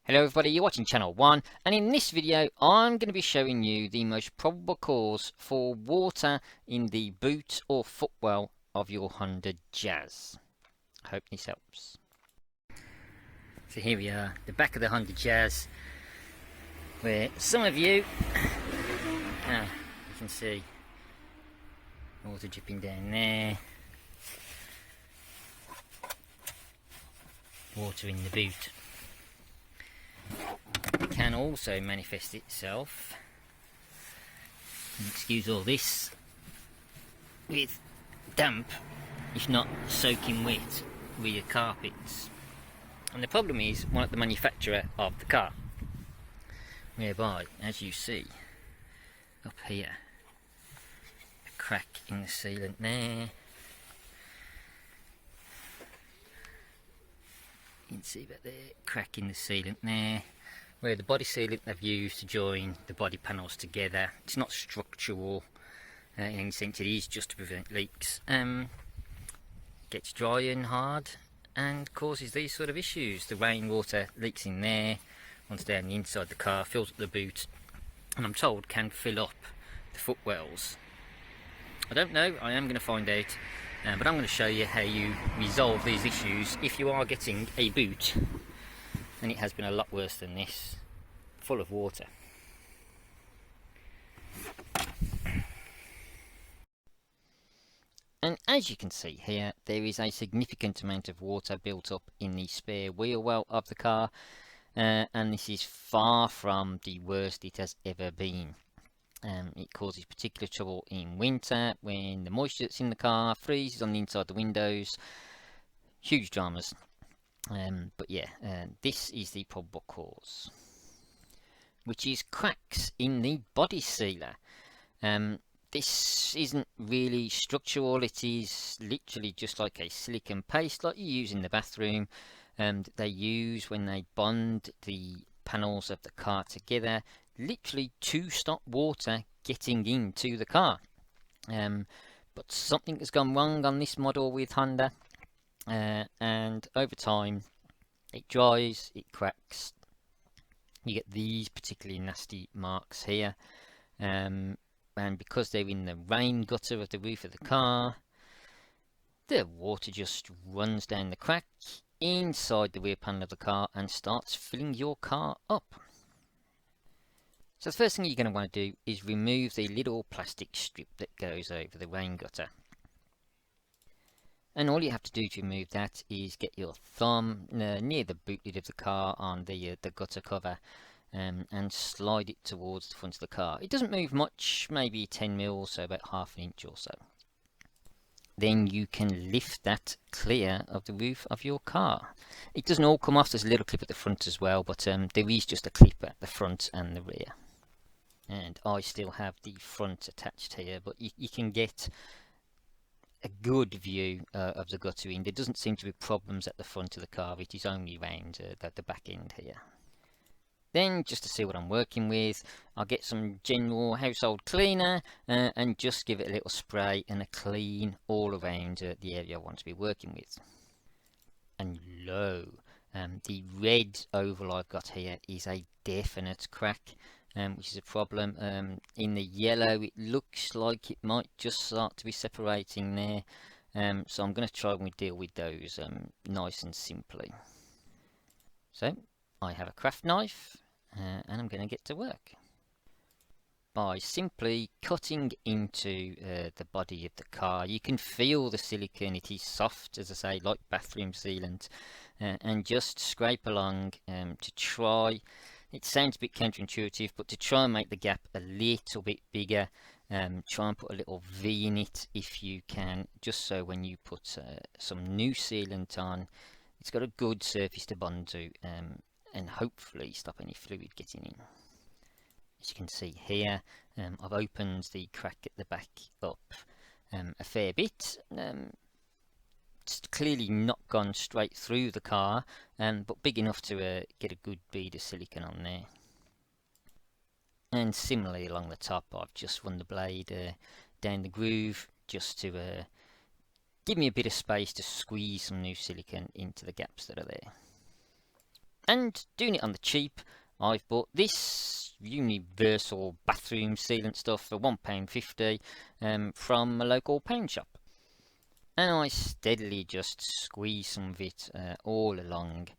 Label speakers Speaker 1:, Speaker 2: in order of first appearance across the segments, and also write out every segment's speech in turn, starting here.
Speaker 1: Hello everybody, you're watching Channel 1, and in this video I'm going to be showing you the most probable cause for water in the boot or footwell of your Honda Jazz. Hope this helps. So here we are, the back of the Honda Jazz, where some of you can see water dripping down there, water in the boot. Can also manifest itself, and excuse all this, with damp, if not soaking wet, with your carpets. And the problem is one at the manufacturer of the car, whereby, as you see up here, a crack in the sealant there. You can see that there, crack in the sealant there, where the body sealant they've used to join the body panels together. It's not structural in any sense, it is just to prevent leaks. Gets dry and hard and causes these sort of issues. The rainwater leaks in there, runs down the inside the car, fills up the boot, and I'm told can fill up the footwells. I don't know, I am going to find out, but I'm going to show you how you resolve these issues if you are getting a boot, and it has been a lot worse than this, full of water. And as you can see here, there is a significant amount of water built up in the spare wheel well of the car, and this is far from the worst it has ever been. It causes particular trouble in winter when the moisture that's in the car freezes on the inside of the windows. Huge dramas. But yeah, this is the probable cause, which is cracks in the body sealer. This isn't really structural, it is literally just like a silicone paste like you use in the bathroom, that they use when they bond the panels of the car together, literally to stop water getting into the car. But something has gone wrong on this model with Honda, and over time it dries, it cracks. You get these particularly nasty marks here, and because they're in the rain gutter of the roof of the car, the water just runs down the crack inside the rear panel of the car and starts filling your car up. So the first thing you're going to want to do is remove the little plastic strip that goes over the rain gutter. And all you have to do to remove that is get your thumb near the boot lid of the car on the gutter cover, and slide it towards the front of the car. It doesn't move much, maybe 10 mil, so about half an inch or so. Then you can lift that clear of the roof of your car. It doesn't all come off, there's a little clip at the front as well, but there is just a clip at the front and the rear. And I still have the front attached here, but you can get a good view of the guttering. There doesn't seem to be problems at the front of the car, it is only around the back end here. Then, just to see what I'm working with, I'll get some general household cleaner and just give it a little spray and a clean all around the area I want to be working with. And lo, the red oval I've got here is a definite crack, which is a problem. In the yellow it looks like it might just start to be separating there, so I'm going to try and deal with those nice and simply. So I have a craft knife, and I'm going to get to work by simply cutting into the body of the car. You can feel the silicone, it is soft, as I say, like bathroom sealant, and just scrape along to try, it sounds a bit counterintuitive, but to try and make the gap a little bit bigger. Try and put a little V in it if you can, just so when you put some new sealant on, it's got a good surface to bond to, and hopefully stop any fluid getting in. As you can see here, I've opened the crack at the back up a fair bit. It's clearly not gone straight through the car, but big enough to get a good bead of silicone on there. And similarly along the top, I've just run the blade down the groove just to give me a bit of space to squeeze some new silicone into the gaps that are there. And doing it on the cheap, I've bought this universal bathroom sealant stuff for £1.50 from a local paint shop. And I steadily just squeeze some of it all along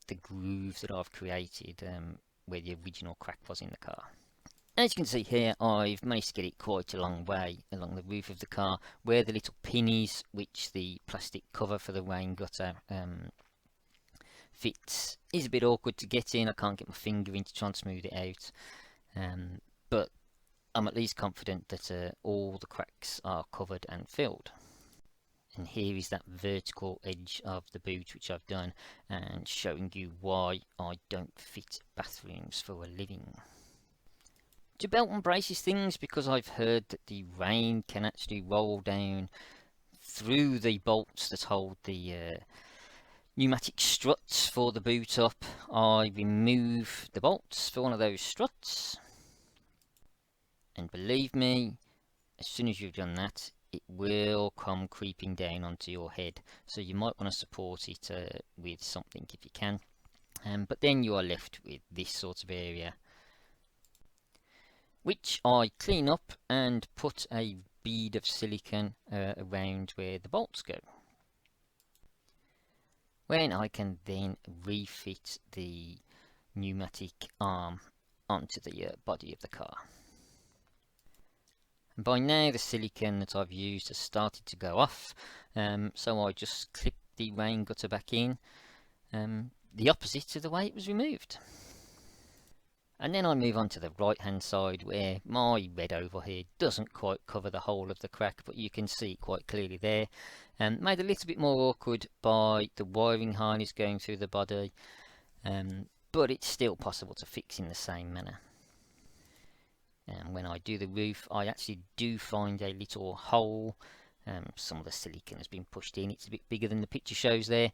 Speaker 1: the groove that I've created where the original crack was in the car. As you can see here, I've managed to get it quite a long way along the roof of the car, where the little pin is, which the plastic cover for the rain gutter fits, is a bit awkward to get in. I can't get my finger in to try and smooth it out, but I'm at least confident that all the cracks are covered and filled. And here is that vertical edge of the boot which I've done, and showing you why I don't fit bathrooms for a living. To belt and braces things, because I've heard that the rain can actually roll down through the bolts that hold the pneumatic struts for the boot up, I remove the bolts for one of those struts, and believe me, as soon as you've done that, it will come creeping down onto your head, so you might want to support it with something if you can, but then you are left with this sort of area, which I clean up and put a bead of silicone around where the bolts go, when I can then refit the pneumatic arm onto the body of the car. And by now the silicone that I've used has started to go off, so I just clip the rain gutter back in, the opposite of the way it was removed. And then I move on to the right hand side, where my red oval here doesn't quite cover the whole of the crack, but you can see it quite clearly there. Made a little bit more awkward by the wiring harness going through the body, but it's still possible to fix in the same manner. And when I do the roof, I actually do find a little hole. Some of the silicone has been pushed in. It's a bit bigger than the picture shows there.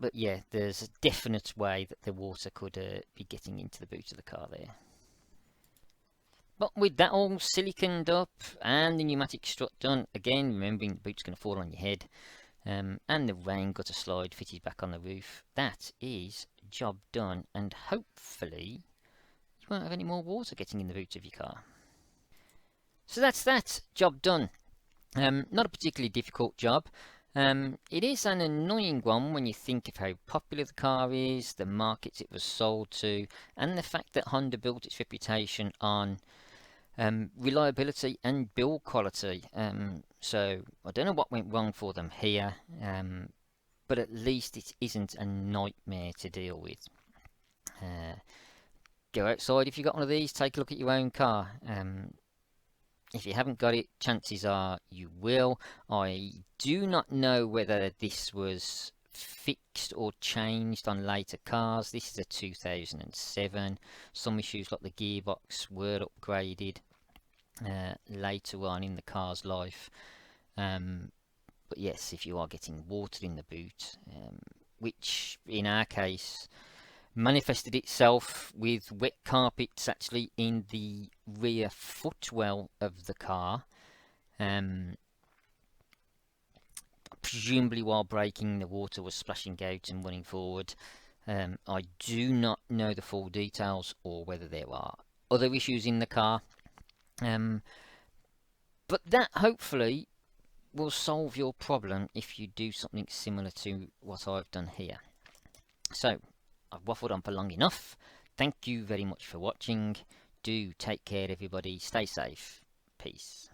Speaker 1: But yeah, there's a definite way that the water could be getting into the boot of the car there. But with that all siliconed up and the pneumatic strut done, again remembering the boot's going to fall on your head, and the rain gutter slide fitted back on the roof, that is job done, and hopefully you won't have any more water getting in the boot of your car. So that's that, job done. Not a particularly difficult job. It is an annoying one when you think of how popular the car is, the markets it was sold to, and the fact that Honda built its reputation on reliability and build quality. So I don't know what went wrong for them here, but at least it isn't a nightmare to deal with. Go outside if you've got one of these, take a look at your own car. If you haven't got it, chances are you will. I do not know whether this was fixed or changed on later cars. This is a 2007. Some issues like the gearbox were upgraded later on in the car's life. But yes, if you are getting water in the boot, which in our case manifested itself with wet carpets actually in the rear footwell of the car, presumably while braking the water was splashing out and running forward. I do not know the full details or whether there are other issues in the car, but that hopefully will solve your problem if you do something similar to what I've done here. So I've waffled on for long enough. Thank you very much for watching. Do take care, everybody. Stay safe. Peace.